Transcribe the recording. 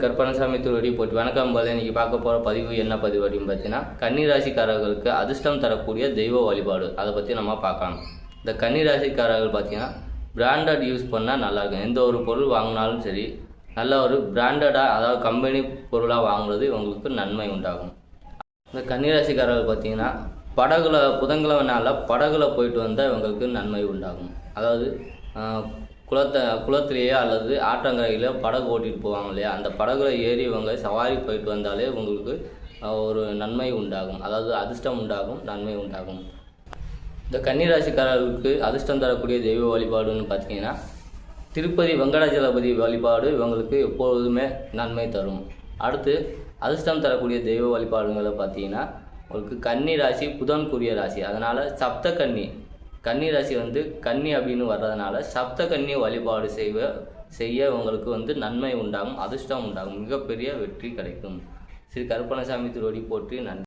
கருப்பணசாமி திருவடி போட்டு வணக்கம் போல இன்றைக்கி பார்க்க போகிற பதிவு என்ன பதிவு அப்படின்னு பார்த்தீங்கன்னா கன்னிராசிக்காரர்களுக்கு அதிர்ஷ்டம் தரக்கூடிய தெய்வ வழிபாடு அதை பற்றி நம்ம பார்க்கலாம். இந்த கன்னிராசிக்காரர்கள் பார்த்தீங்கன்னா பிராண்டட் யூஸ் பண்ணால் நல்லாயிருக்கும். எந்த ஒரு பொருள் வாங்கினாலும் சரி நல்ல ஒரு பிராண்டடாக அதாவது கம்பெனி பொருளாக வாங்குறது இவங்களுக்கு நன்மை உண்டாகும். இந்த கன்னிராசிக்காரர்கள் பார்த்தீங்கன்னா புதன்கிழமை நாளில் படகுல போயிட்டு வந்தால் இவங்களுக்கு நன்மை உண்டாகும். அதாவது குளத்திலேயே அல்லது ஆற்றங்கரையில படகு ஓட்டிகிட்டு போவாங்க இல்லையா, அந்த படகுல ஏறி இவங்க சவாரி போயிட்டு வந்தாலே உங்களுக்கு ஒரு நன்மை உண்டாகும். அதாவது அதிர்ஷ்டம் உண்டாகும், நன்மை உண்டாகும். இந்த கன்னிராசிக்காரர்களுக்கு அதிர்ஷ்டம் தரக்கூடிய தெய்வ வழிபாடுன்னு பார்த்தீங்கன்னா திருப்பதி வெங்கடாஜலபதி வழிபாடு இவங்களுக்கு எப்பொழுதுமே நன்மை தரும். அடுத்து அதிர்ஷ்டம் தரக்கூடிய தெய்வ வழிபாடுகளை பார்த்தீங்கன்னா உங்களுக்கு கன்னி ராசி புதன்குரிய ராசி, அதனால் சப்த கன்னி ராசி கன்னி அப்படின்னு வர்றதுனால சப்த கன்னி வழிபாடு செய்ய உங்களுக்கு நன்மை உண்டாகும், அதிர்ஷ்டம் உண்டாகும், மிகப்பெரிய வெற்றி கிடைக்கும். ஸ்ரீ கருப்பணசாமி திருவடி போற்றி. நன்றி.